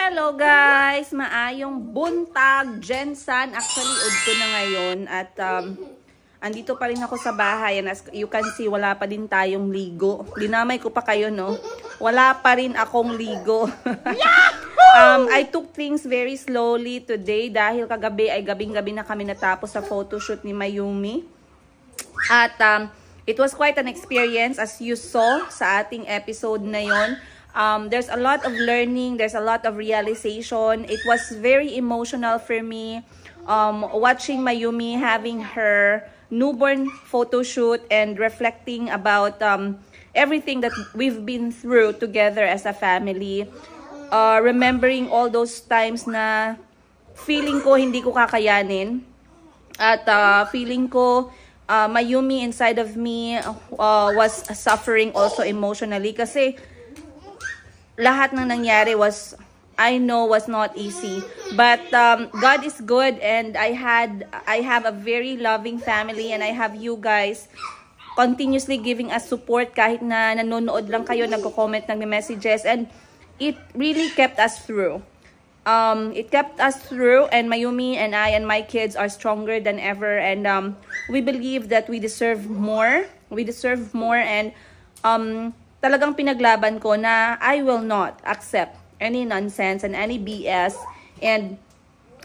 Hello guys! Maayong buntag, Jensan. Actually, udto na ngayon at andito pa rin ako sa bahay. And as you can see, wala pa din tayong ligo. Dinamay ko pa kayo, no? Wala pa rin akong ligo. I took things very slowly today dahil kagabi ay gabing-gabi na kami natapos sa photoshoot ni Mayumi. At it was quite an experience as you saw sa ating episode na yon. There's a lot of learning, there's a lot of realization. It was very emotional for me watching Mayumi having her newborn photo shoot and reflecting about everything that we've been through together as a family. Remembering all those times na feeling ko hindi ko kakayanin at feeling ko Mayumi inside of me was suffering also emotionally kasi lahat ng nangyari was, I know, was not easy. But God is good and I have a very loving family and I have you guys continuously giving us support kahit na nanonood lang kayo, nagko-comment, nagme-messages, and it really kept us through. It kept us through, and Mayumi and I and my kids are stronger than ever, and we believe that we deserve more. We deserve more, and talagang pinaglaban ko na I will not accept any nonsense and any BS and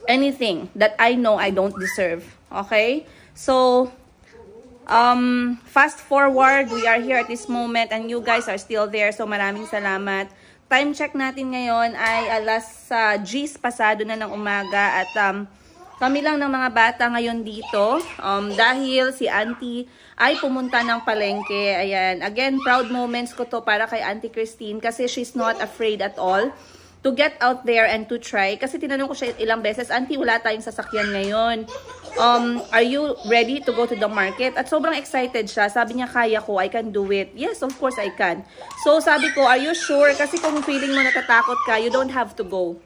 anything that I know I don't deserve. Okay? So, fast forward, we are here at this moment and you guys are still there. So, maraming salamat. Time check natin ngayon ay alas 10 pasado na ng umaga at kami lang ng mga bata ngayon dito dahil si Auntie ay pumunta ng palengke. Ayan. Again, proud moments ko to para kay Auntie Christine kasi she's not afraid at all to get out there and to try. Kasi tinanong ko siya ilang beses, Auntie, wala tayong sasakyan ngayon. Are you ready to go to the market? At sobrang excited siya. Sabi niya, kaya ko, I can do it. Yes, of course I can. So sabi ko, are you sure? Kasi kung feeling mo natatakot ka, you don't have to go.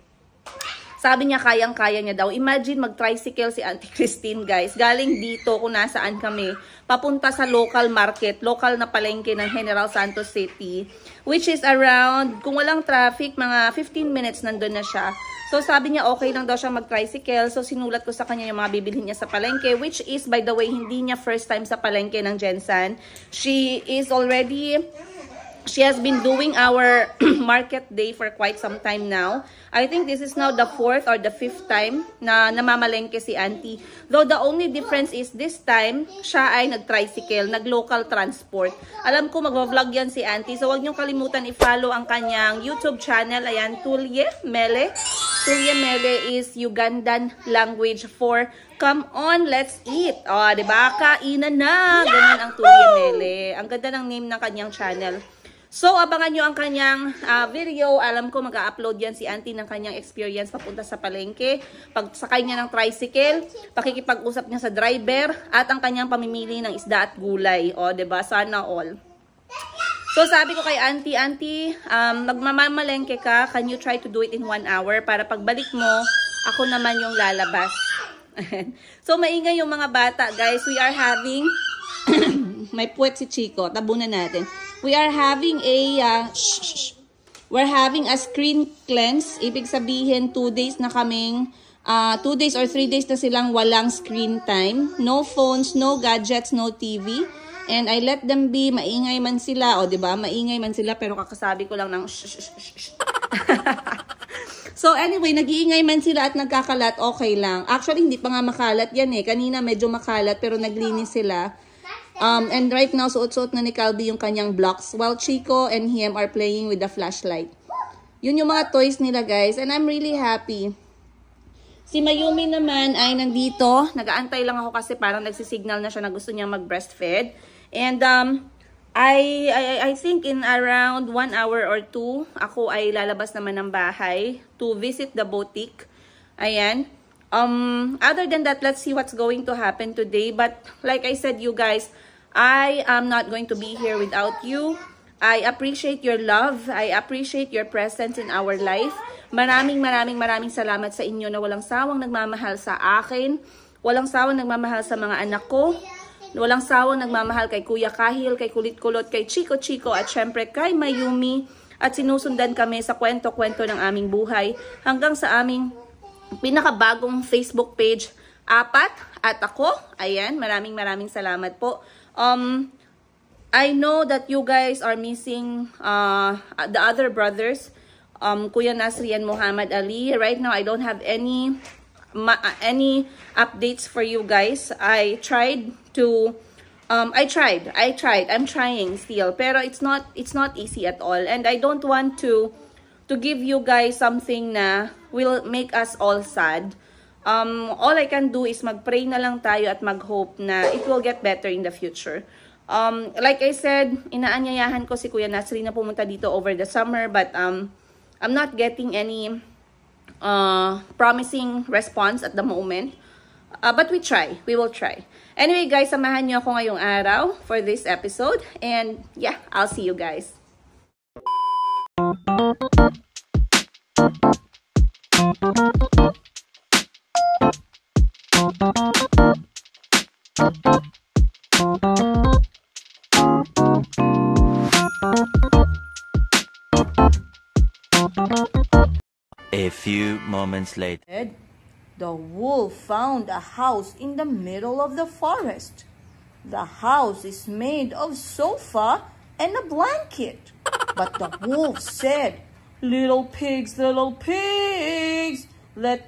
Sabi niya, kayang-kaya niya daw. Imagine, mag-tricycle si Auntie Christine, guys. Galing dito, kung nasaan kami, papunta sa local market, local na palengke ng General Santos City, which is around, kung walang traffic, mga 15 minutes nandun na siya. So, sabi niya, okay lang daw siya mag-tricycle. So, sinulat ko sa kanya yung mga bibilhin niya sa palengke, which is, by the way, hindi niya first time sa palengke ng Jensan. She has been doing our market day for quite some time now. I think this is now the 4th or the 5th time na namamalengke si Auntie. Though the only difference is this time, siya ay nag-tricycle, nag-local transport. Alam ko magva-vlog yan si Auntie. So huwag niyong kalimutan i-follow ang kanyang YouTube channel. Ayan, Tulye Mele. Tulye Mele is Ugandan language for come on, let's eat. O, diba? Kainan na. Ganun ang Tulye Mele. Ang ganda ng name ng kanyang channel. So, abangan nyo ang kanyang video. Alam ko mag-upload yan si Auntie ng kanyang experience papunta sa palengke. Pagsakay niya ng tricycle, pakikipag-usap niya sa driver, at ang kanyang pamimili ng isda at gulay. O, diba? Sana all. So, sabi ko kay Auntie, magmamamalengke ka, can you try to do it in 1 hour? Para pagbalik mo, ako naman yung lalabas. So, maingay yung mga bata, guys. We are having... May puwet si Chico. Tabunan natin. We are having a screen cleanse. Ibig sabihin, 2 days na kaming, 2 days or 3 days na silang walang screen time. No phones, no gadgets, no TV. And I let them be. Maingay man sila. O, diba? Maingay man sila. Pero kakasabi ko lang ng So, anyway, nag-iingay man sila at nagkakalat. Okay lang. Actually, hindi pa nga makalat yan eh. Kanina medyo makalat pero naglinis sila. And right now, suot-suot na ni Calby yung kanyang blocks while Chico and him are playing with the flashlight. Yun yung mga toys nila, guys. And I'm really happy. Si Mayumi naman ay nandito. Nag-aantay lang ako kasi parang nagsisignal na siya na gusto niya mag-breastfeed. And I think in around 1 hour or 2, ako ay lalabas naman ng bahay to visit the boutique. Ayan. Other than that, let's see what's going to happen today. But like I said, you guys, I am not going to be here without you. I appreciate your love. I appreciate your presence in our life. Maraming salamat sa inyo na walang sawang nagmamahal sa akin. Walang sawang nagmamahal sa mga anak ko. Walang sawang nagmamahal kay Kuya Kahil, kay Kulit Kulot, kay Chico Chico, at syempre kay Mayumi. at sinusundan kami sa kwento-kwento ng aming buhay hanggang sa aming pinakabagong Facebook page, 4 at ako. Ayan, maraming salamat po. I know that you guys are missing the other brothers, Kuya Nasri and Muhammad Ali. Right now, I don't have any updates for you guys. I tried to I'm trying still, pero it's not easy at all, and I don't want to give you guys something na will make us all sad. All I can do is mag-pray na lang tayo at mag-hope na it will get better in the future. Like I said, inaanyayahan ko si Kuya Nasri na pumunta dito over the summer, but I'm not getting any promising response at the moment. But we will try. Anyway guys, samahan niyo ako ngayong araw for this episode, and yeah, I'll see you guys. A few moments later. The wolf found a house in the middle of the forest. The house is made of sofa and a blanket. But the wolf said, little pigs, let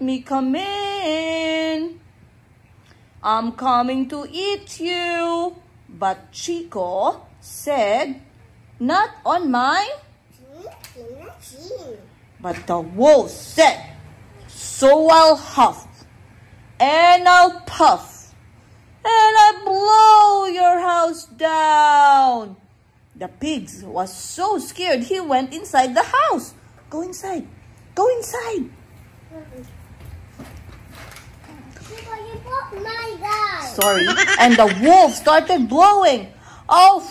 me come in. I'm coming to eat you. But Chico said, not on my... But the wolf said, so I'll huff, and I'll puff, and I'll blow your house down. The pigs was so scared he went inside the house. Go inside. Go inside. Sorry. And the wolf started blowing. Oh.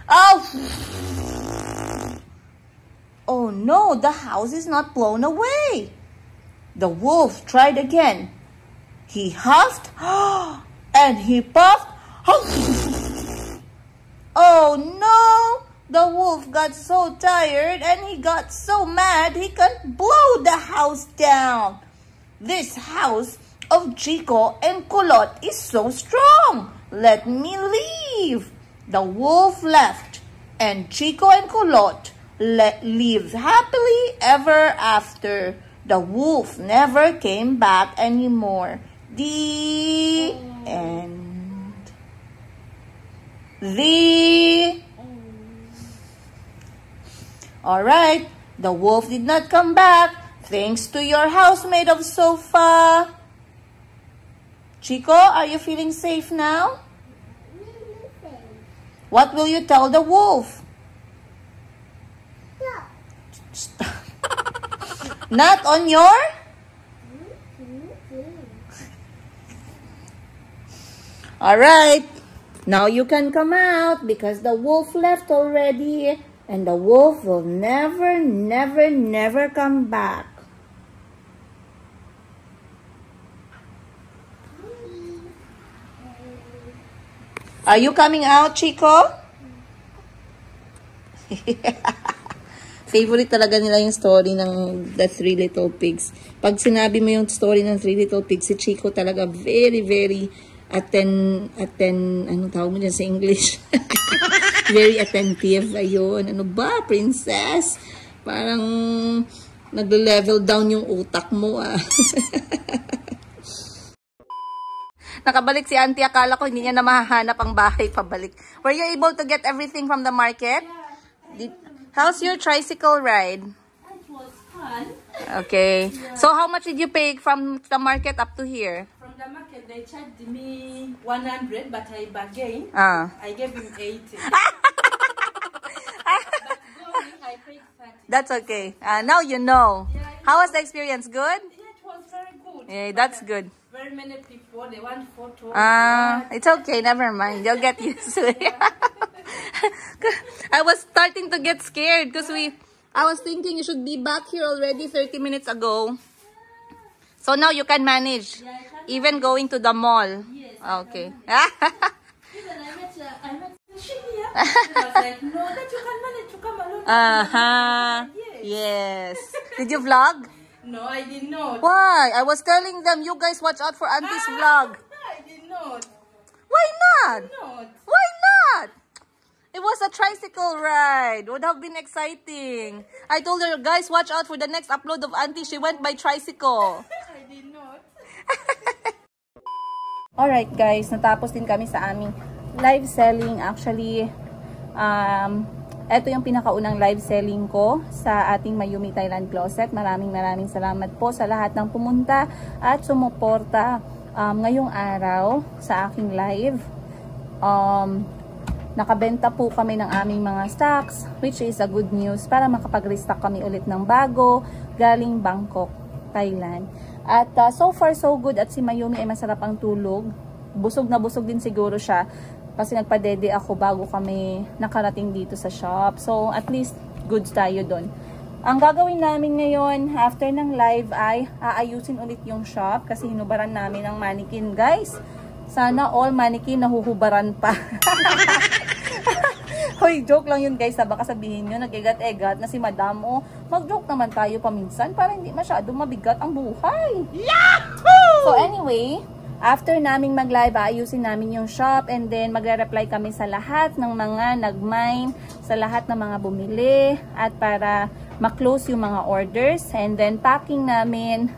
Oh. Oh no, the house is not blown away. The wolf tried again. He huffed and he puffed. Oh no! The wolf got so tired and he got so mad he could blow the house down. This house of Chico and Kulot is so strong. Let me leave. The wolf left, and Chico and Kulot lived happily ever after. The wolf never came back anymore. The end. The Alright, the wolf did not come back thanks to your house made of sofa. Chico, are you feeling safe now? What will you tell the wolf? Not on your... Alright, now you can come out because the wolf left already, and the wolf will never come back. Are you coming out, Chico? Favorite talaga nila yung story ng The Three Little Pigs. Pag sinabi mo yung story ng Three Little Pigs, si Chico talaga very anong tawag mo dyan sa English? Very attentive. Ayun. Ano ba, princess? Parang nag-level down yung utak mo, ah. Nakabalik si auntie. Akala ko hindi niya na mahahanap ang bahay pabalik. Were you able to get everything from the market? How's your tricycle ride? It was fun. Okay. Yeah. So how much did you pay from the market up to here? From the market, they charged me 100, but I bargained. I gave him 80. But going, I paid 30. That's okay. Now you know. Yeah, how was the experience? Good? Yeah, it was very good. Yeah, that's good. Very many people, they want photos. It's okay. Never mind. You'll get used to it. I was starting to get scared because I was thinking you should be back here already 30 minutes ago. So now you can manage. Yeah, I can even going to the mall. Yes. Okay. Even I met Shinya. I was like, no, that you can manage to come alone. Yes. Did you vlog? No, I did not. Why? I was telling them, you guys watch out for Auntie's vlog. I did not. Why not? Not. Why not? It was a tricycle ride. Would have been exciting. I told her, guys, watch out for the next upload of Auntie. She went by tricycle. I did not. Alright guys, natapos din kami sa aming live selling. Actually, ito yung pinakaunang live selling ko sa ating Mayumi Thailand Closet. Maraming salamat po sa lahat ng pumunta at sumuporta ngayong araw sa aking live. Nakabenta po kami ng aming mga stocks, which is a good news para makapag-restock kami ulit ng bago galing Bangkok, Thailand. At so far so good, at si Mayumi ay masarap ang tulog. Busog na busog din siguro siya kasi nagpadede ako bago kami nakarating dito sa shop. So at least goods tayo doon. Ang gagawin namin ngayon after ng live ay aayusin ulit yung shop kasi hinubaran namin ang mannequin, guys. Sana all mannequin nahuhubaran pa. Hoy, joke lang yun guys. Baka sabihin nyo, nag-egat-egat na si Madam. O, mag-joke naman tayo paminsan para hindi masyadong mabigat ang buhay. Yahoo! So anyway, after naming mag-live, ayusin namin yung shop and then magre-reply kami sa lahat ng mga nag-mine, sa lahat ng mga bumili at para ma-close yung mga orders and then packing namin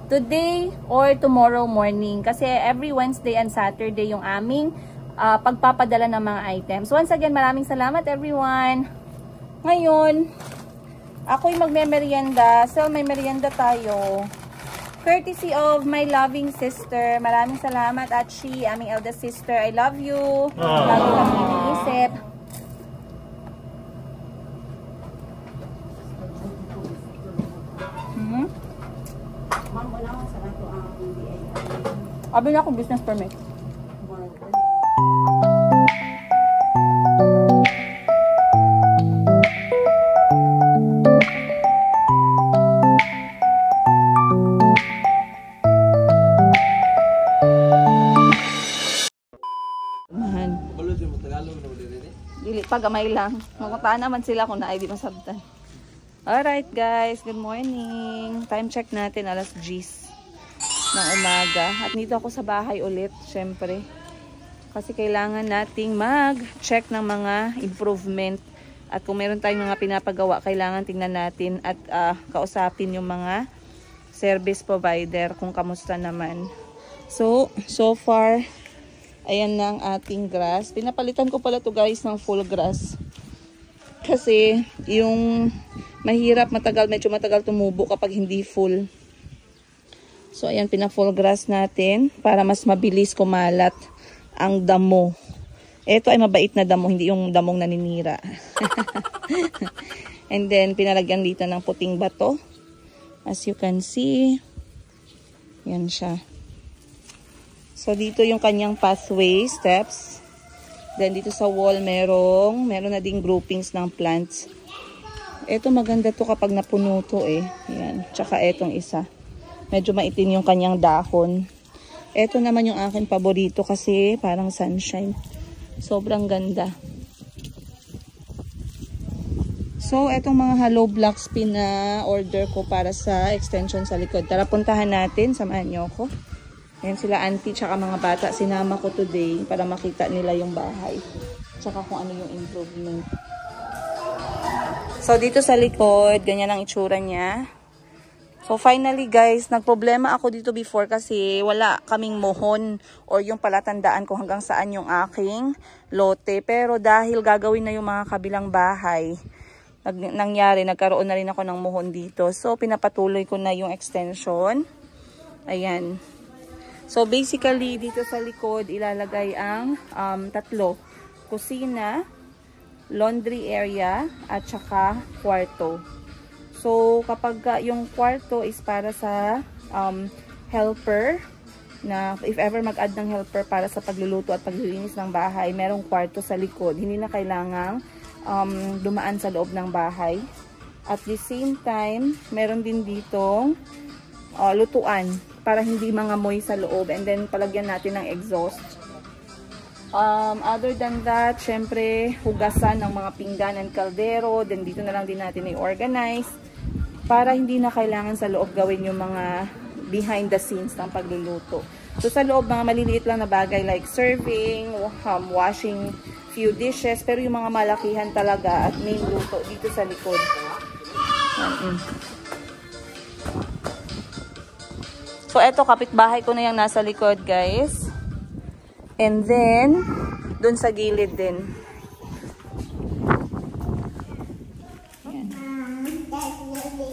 today or tomorrow morning kasi every Wednesday and Saturday yung aming pagpapadala ng mga items. Once again, maraming salamat everyone. Ngayon, ako'y magme-merienda. So, may merienda tayo. Courtesy of my loving sister. Maraming salamat at she, aming eldest sister. I love you. Lagi kami iniisip. Abi na ako business permit. Dili pa gamay lang. Magunta naman sila kung naay di masabtan. Alright guys, good morning. Time check natin alas 10 ng umaga. At dito ako sa bahay ulit, syempre. Kasi kailangan nating mag-check ng mga improvement. At kung meron tayong mga pinapagawa, kailangan tingnan natin at kausapin yung mga service provider kung kamusta naman. So far, ayan na ang ating grass. Pinapalitan ko pala to guys ng full grass. Kasi yung mahirap, medyo matagal tumubo kapag hindi full. So ayan, pina-full grass natin para mas mabilis kumalat ang damo. Ito ay mabait na damo, hindi yung damong naninira. And then pinalagyan dito ng puting bato. As you can see, yan siya. So dito yung kanyang pathway steps. Then dito sa wall meron na ding groupings ng plants. Ito maganda to kapag napuno to eh. Yan. Tsaka etong isa. Medyo maitim yung kanyang dahon. Ito naman yung aking paborito kasi parang sunshine. Sobrang ganda. So etong mga hollow blocks pina-order ko para sa extension sa likod. Tara puntahan natin. Samahan niyo ako. Ayan sila auntie tsaka mga bata. Sinama ko today para makita nila yung bahay. Tsaka kung ano yung improvement. So dito sa likod, ganyan ang itsura niya. So finally guys, nagproblema ako dito before kasi wala kaming mohon or yung palatandaan kung hanggang saan yung aking lote. Pero dahil gagawin na yung mga kabilang bahay, nagkaroon na rin ako ng mohon dito. So pinapatuloy ko na yung extension. Ayan. So basically dito sa likod ilalagay ang tatlo. Kusina, laundry area at saka kwarto. So kapag yung kwarto is para sa helper, na if ever mag-add ng helper para sa pagluluto at paglilinis ng bahay, merong kwarto sa likod. Hindi na kailangang dumaan sa loob ng bahay. At the same time, meron din ditong lutuan para hindi mangamoy sa loob. And then palagyan natin ng exhaust. Other than that, syempre, hugasan ng mga pinggan and kaldero. Then, dito na lang din natin i-organize para hindi na kailangan sa loob gawin yung mga behind the scenes ng pagluluto. So, sa loob, mga maliliit lang na bagay like serving, washing few dishes. Pero yung mga malakihan talaga at main luto dito sa likod. So, eto, kapitbahay ko na yung nasa likod, guys. And then, dun sa gilid din. Ayan.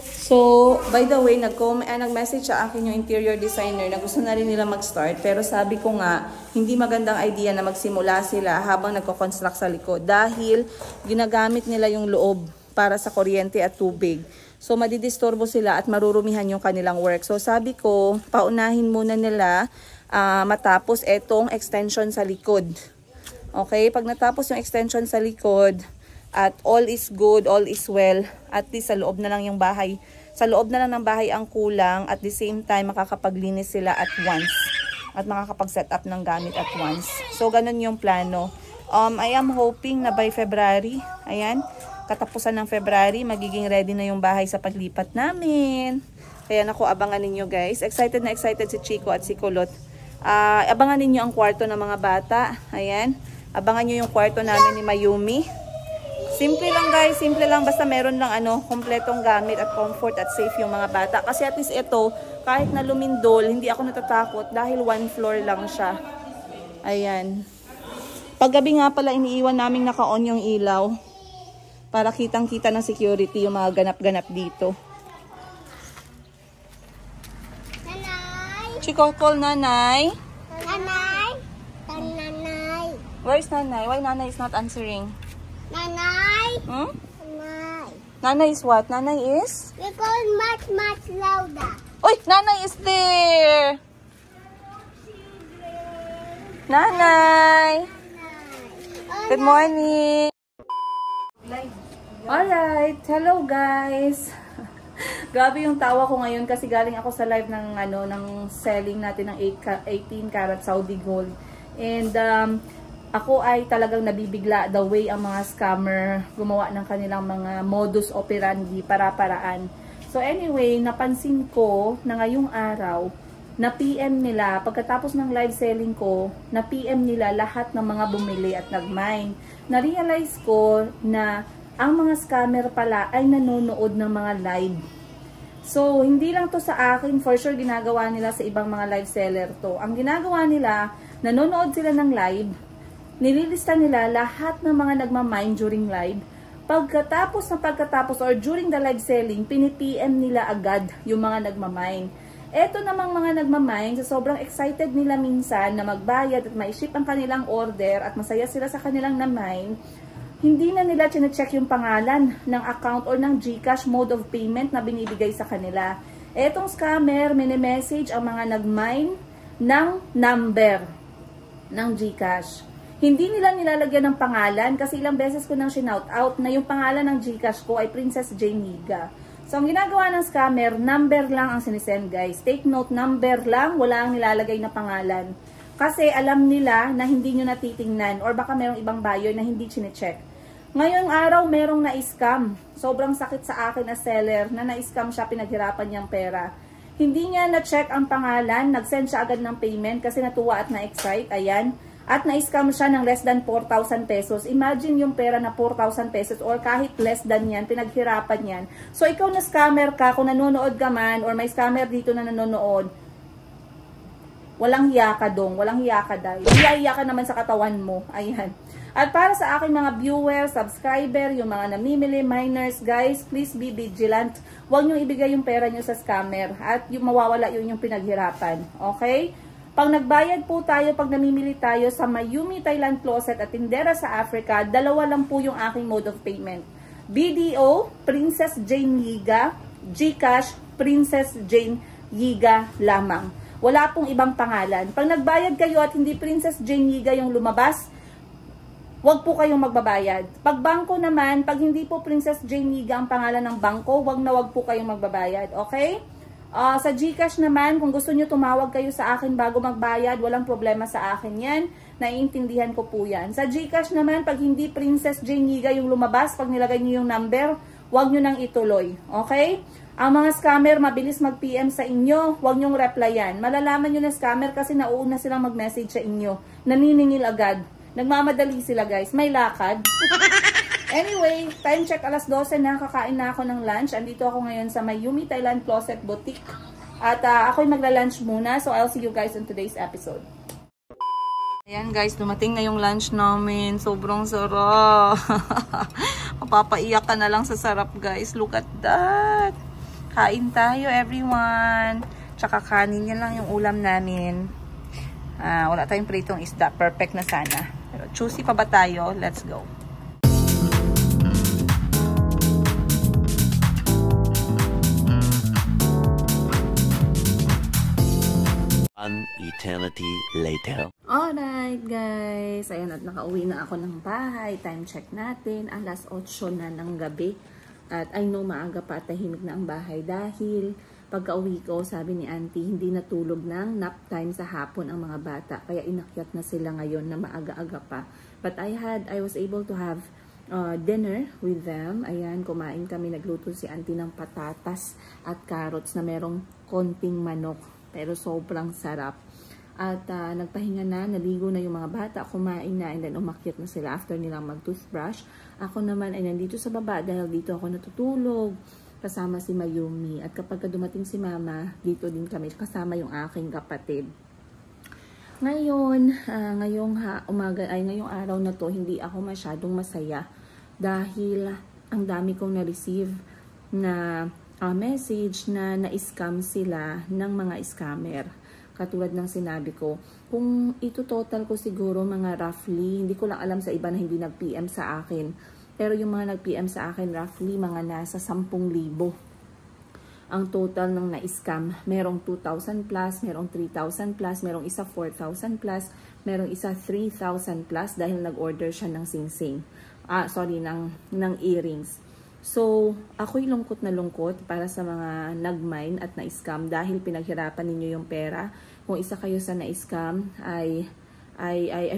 So, by the way, nag-message sa akin yung interior designer na gusto na rin nila mag-start. Pero sabi ko nga, hindi magandang idea na magsimula sila habang nagko-construct sa likod. Dahil ginagamit nila yung loob para sa kuryente at tubig. So, madidisturbo sila at marurumihan yung kanilang work. So, sabi ko, paunahin muna nila matapos etong extension sa likod. Okay? Pag natapos yung extension sa likod at all is good, all is well, at least sa loob na lang yung bahay. Sa loob na lang ng bahay ang kulang, at the same time makakapaglinis sila at once. At makakapag-set up ng gamit at once. So, ganun yung plano. I am hoping na by February, ayan, katapusan ng February, magiging ready na yung bahay sa paglipat namin. Kaya naku, abangan ninyo guys. Excited na excited si Chico at si Kulot. Abangan ninyo ang kwarto ng mga bata. Ayan. Abangan nyo yung kwarto namin ni Mayumi. Simple lang guys, simple lang. Basta meron lang kompletong gamit at comfort at safe yung mga bata. Kasi at least ito, kahit na lumindol, hindi ako natatakot dahil 1 floor lang siya. Ayan. Paggabi nga pala, iniiwan namin naka-on yung ilaw. Para kitang-kita ng security yung mga ganap-ganap dito. Chico, call Nanay. Nanay. Nanay. Where is Nanay? Why Nanay is not answering? Nanay. Hmm? Nanay. Nanay is what? Nanay is? We call much louder. Uy! Nanay is there! Nanay! Good morning! Alright! Hello guys! Grabe yung tawa ko ngayon kasi galing ako sa live ng ng selling natin ng 18 karat Saudi gold. And ako ay talagang nabibigla the way ang mga scammer gumawa ng kanilang mga modus operandi para-paraan. So anyway, napansin ko na ngayong araw na PM nila, pagkatapos ng live selling ko, na PM nila lahat ng mga bumili at nag-mine. Na-realize ko na ang mga scammer pala ay nanonood ng mga live. So, hindi lang to sa akin, for sure ginagawa nila sa ibang mga live seller to. Ang ginagawa nila, nanonood sila ng live, nililista nila lahat ng mga nagmamine during live. Pagkatapos or during the live selling, pini-PM nila agad yung mga nagmamine. Eto namang mga nagmamine, sa sobrang excited nila minsan na magbayad at ma-ship ang kanilang order at masaya sila sa kanilang na-mine, hindi na nila chine-check yung pangalan ng account or ng GCash mode of payment na binibigay sa kanila. Etong scammer, mini-message ang mga nag-mine ng number ng GCash. Hindi nila nilalagyan ng pangalan kasi ilang beses ko nang shinout out na yung pangalan ng GCash ko ay Princess Jane Higa. So, ang ginagawa ng scammer, number lang ang sinisend guys. Take note, number lang, wala ang nilalagay na pangalan. Kasi alam nila na hindi nyo natitingnan or baka merong ibang buyer na hindi chine-check. Ngayong araw, merong na-scam. Sobrang sakit sa akin na seller na na-scam siya, pinaghirapan niyang pera. Hindi niya na-check ang pangalan, nag-send siya agad ng payment kasi natuwa at na-excite, ayan. At na-scam siya ng less than 4,000 pesos. Imagine yung pera na 4,000 pesos or kahit less than yan, pinaghirapan yan. So, ikaw na scammer ka, kung nanonood ka man or may scammer dito na nanonood, walang hiya ka dong, walang hiya ka dahil. Hiya ka naman sa katawan mo, ayan. At para sa aking mga viewers, subscriber, yung mga namimili, miners, guys, please be vigilant. Huwag nyo ibigay yung pera nyo sa scammer at yung mawawala yun yung pinaghirapan. Okay? Pag nagbayad po tayo, pag namimili tayo sa Mayumi Thailand Closet at Tindera sa Africa, dalawa lang po yung aking mode of payment. BDO, Princess Jane Yiga, GCash, Princess Jane Yiga lamang. Wala pong ibang pangalan. Pag nagbayad kayo at hindi Princess Jane Yiga yung lumabas, wag po kayong magbabayad. Pag bangko naman, pag hindi po Princess Jane Higa ang pangalan ng bangko, wag po kayong magbabayad. Okay? Sa GCash naman, kung gusto nyo tumawag kayo sa akin bago magbayad, walang problema sa akin yan. Naiintindihan ko po yan. Sa GCash naman, pag hindi Princess Jane Giga yung lumabas, pag nilagay nyo yung number, huwag nyo nang ituloy. Okay? Ang mga scammer, mabilis mag-PM sa inyo, huwag nyong replyan. Malalaman nyo na scammer kasi nauuna silang mag-message sa inyo. Naniningil agad. Nagmamadali sila guys. May lakad. Anyway, time check alas 12 na. Kakain na ako ng lunch. Andito ako ngayon sa Mayumi Thailand Closet Boutique. At ako'y magla-lunch muna. So I'll see you guys in today's episode. Ayan guys, dumating na yung lunch namin. Sobrang sarap. Mapapaiyak ka na lang sa sarap guys. Look at that. Kain tayo everyone. Tsaka kanin yan lang yung ulam namin. Wala tayong pritong isda. Perfect na sana. Pero choosy pa ba tayo? Let's go. An eternity later. Alright guys, ayan at nakauwi na ako ng bahay. Time check natin, alas 8 na ng gabi. At I know maaga pa at tahimik na ang bahay dahil pagka-uwi ko, sabi ni auntie, hindi natulog ng nap time sa hapon ang mga bata. Kaya inakyat na sila ngayon na maaga-aga pa. But I was able to have dinner with them. Ayan, kumain kami, nagluto si auntie ng patatas at carrots na merong konting manok. Pero sobrang sarap. At nagpahinga na, naligo na yung mga bata, kumain na, and then umakyat na sila after nilang mag-toothbrush. Ako naman ay nandito sa baba dahil dito ako natutulog kasama si Mayumi. At kapag dumating si Mama, dito din kami kasama yung aking kapatid. Ngayon, ngayong araw na to, hindi ako masyadong masaya dahil ang dami kong na-receive na message na na-scam sila ng mga scammer. Katulad ng sinabi ko, kung ito total ko siguro mga roughly, hindi ko lang alam sa iba na hindi nag-PM sa akin. Pero yung mga nag-PM sa akin roughly mga nasa 10,000. Ang total ng na-scam, merong 2,000 plus, merong 3,000 plus, merong isa 4,000 plus, merong isa 3,000 plus dahil nag-order siya ng singsing. ng earrings. So, ako'y lungkot na lungkot para sa mga nag-mine at na-scam dahil pinaghirapan ninyo yung pera. Kung isa kayo sa na-scam, I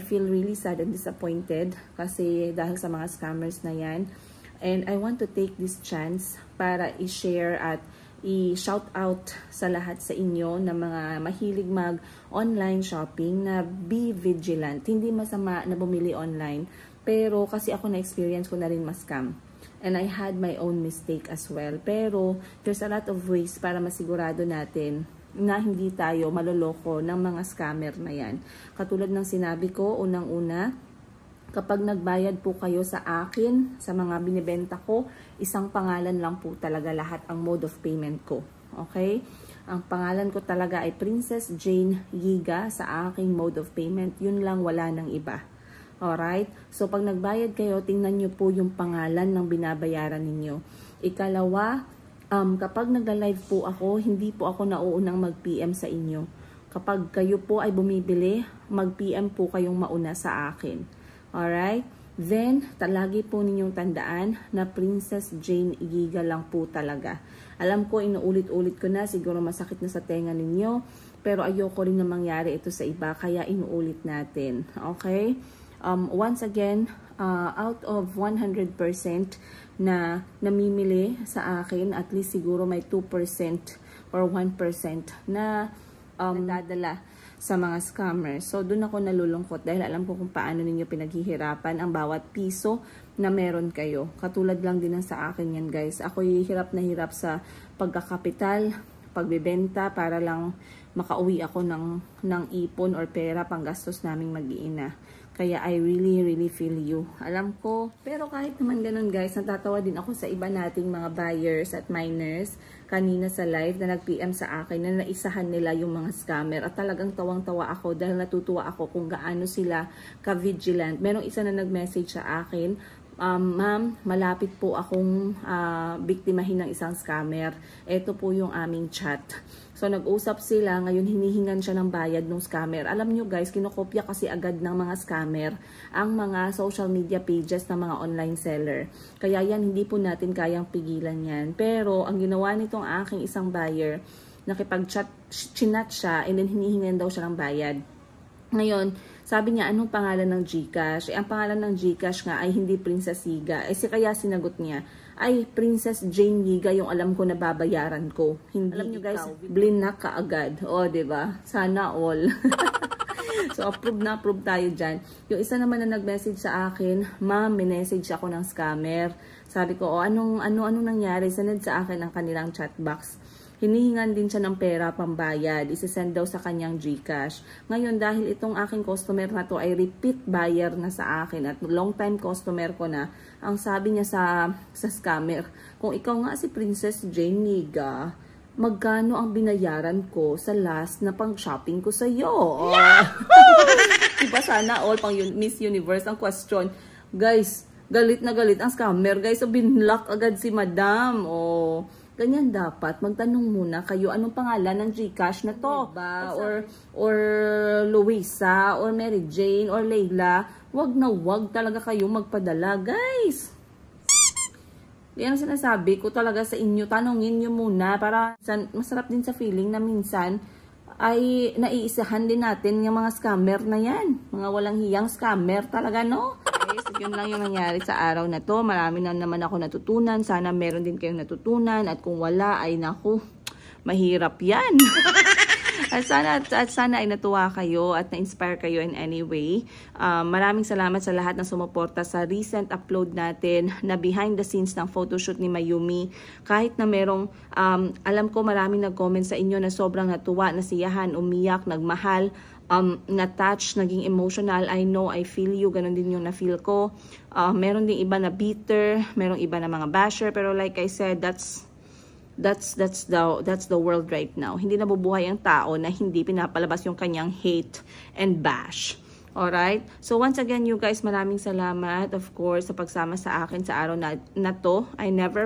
feel really sad and disappointed kasi dahil sa mga scammers na yan. And I want to take this chance para i-share at i-shout out sa lahat sa inyo na mga mahilig mag-online shopping na be vigilant. Hindi masama na bumili online, pero kasi ako na-experience ko na rin ma-scam. And I had my own mistake as well. Pero there's a lot of ways para masigurado natin na hindi tayo maloloko ng mga scammer na yan. Katulad ng sinabi ko, unang-una, kapag nagbayad po kayo sa akin, sa mga binibenta ko, isang pangalan lang po talaga lahat ang mode of payment ko. Okay? Ang pangalan ko talaga ay Princess Jane Giga sa aking mode of payment. Yun lang, wala nang iba. Alright? So, pag nagbayad kayo, tingnan nyo po yung pangalan ng binabayaran ninyo. Ikalawa, kapag nag-live po ako, hindi po ako nauunang mag-PM sa inyo. Kapag kayo po ay bumibili, mag-PM po kayong mauna sa akin. Alright? Then, lagi po ninyong tandaan na Princess Jane Giga lang po talaga. Alam ko, inuulit-ulit ko na, siguro masakit na sa tenga ninyo, pero ayoko rin na mangyari ito sa iba, kaya inuulit natin. Okay? Once again, out of 100% na namimili sa akin, at least siguro may 2% or 1% na nadadala sa mga scammers. So, dun ako nalulungkot dahil alam ko kung paano ninyo pinaghihirapan ang bawat piso na meron kayo. Katulad lang din ng sa akin yan, guys. Ako'y hirap na hirap sa pagkakapital, pagbebenta para lang makauwi ako ng ipon or pera panggastos naming mag-iina. Kaya I really feel you. Alam ko. Pero kahit naman ganun guys, natatawa din ako sa iba nating mga buyers at miners kanina sa live na nag-PM sa akin na naisahan nila yung mga scammer. At talagang tawang-tawa ako dahil natutuwa ako kung gaano sila ka-vigilant. Merong isa na nag-message sa akin, ma'am, malapit po akong biktimahin ng isang scammer. Ito po yung aming chat. So, nag-usap sila. Ngayon, hinihingan siya ng bayad ng scammer. Alam nyo guys, kinokopya kasi agad ng mga scammer ang mga social media pages ng mga online seller. Kaya yan, hindi po natin kayang pigilan yan. Pero, ang ginawa nitong aking isang buyer, nakipag-chat, chinat siya, and then hinihingan daw siya ng bayad. Ngayon, Sabi niya, anong pangalan ng GCash? Ang pangalan ng GCash nga ay hindi Princess Yiga. Kaya sinagot niya, ay Princess Jane Yiga yung alam ko na babayaran ko. Hindi alam niyo guys, blinak ka agad. O, diba? Sana all. So, approve tayo dyan. Yung isa naman na nag-message sa akin, ma'am, minessage ako ng scammer. Sabi ko, anong nangyari? Sanad sa akin ang kanilang chat box. Hinihingan din siya ng pera pambayad. Isasend daw sa kanyang GCash. Ngayon, dahil itong aking customer na to ay repeat buyer na sa akin at long time customer ko na, ang sabi niya sa scammer, kung ikaw nga si Princess Jane Yiga, magkano ang binayaran ko sa last na pang-shopping ko sa iyo? Diba sana all pang Miss Universe ang question. Guys, galit na galit ang scammer. Guys, so binlock agad si Madam. Ganyan dapat. Magtanong muna kayo anong pangalan ng GCash na to. Diba? Or Luisa, or Mary Jane, or Layla. Wag na wag talaga kayo magpadala, guys. Yan ang sinasabi ko talaga sa inyo. Tanongin nyo muna para masarap din sa feeling na minsan ay naiisahan din natin yung mga scammer na yan. Mga walang hiyang scammer talaga, no? Okay, so yun lang yung nangyari sa araw na to. Marami na naman ako natutunan. Sana meron din kayong natutunan. At kung wala, ay naku, mahirap yan. At sana ay natuwa kayo at na-inspire kayo in any way. Maraming salamat sa lahat ng sumuporta sa recent upload natin na behind the scenes ng photoshoot ni Mayumi. Kahit na merong, alam ko maraming nag-comment sa inyo na sobrang natuwa, nasiyahan, umiyak, nagmahal, na-touch, naging emotional. I know, I feel you. Ganon din yung na-feel ko. Meron din iba na bitter, merong iba na mga basher. Pero like I said, that's the world right now. Hindi nabubuhay ang tao na hindi pinapalabas yung kanyang hate and bash. Alright? So once again, you guys, maraming salamat, of course, sa pagsama sa akin sa araw na to. I never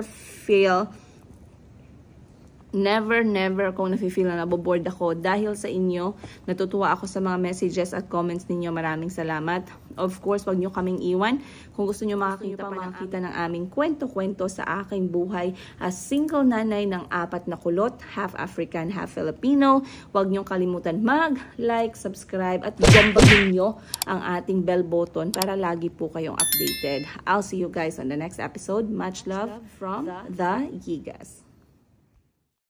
kung nafe-feel na naboboard ako dahil sa inyo. Natutuwa ako sa mga messages at comments ninyo. Maraming salamat. Of course, wag nyo kaming iwan. Kung gusto nyo makakita ng aming kwento-kwento sa aking buhay as single nanay ng 4 na kulot, half African, half Filipino, wag nyo kalimutan mag-like, subscribe, at bombagin nyo ang ating bell button para lagi po kayong updated. I'll see you guys on the next episode. Much love from the Yigas.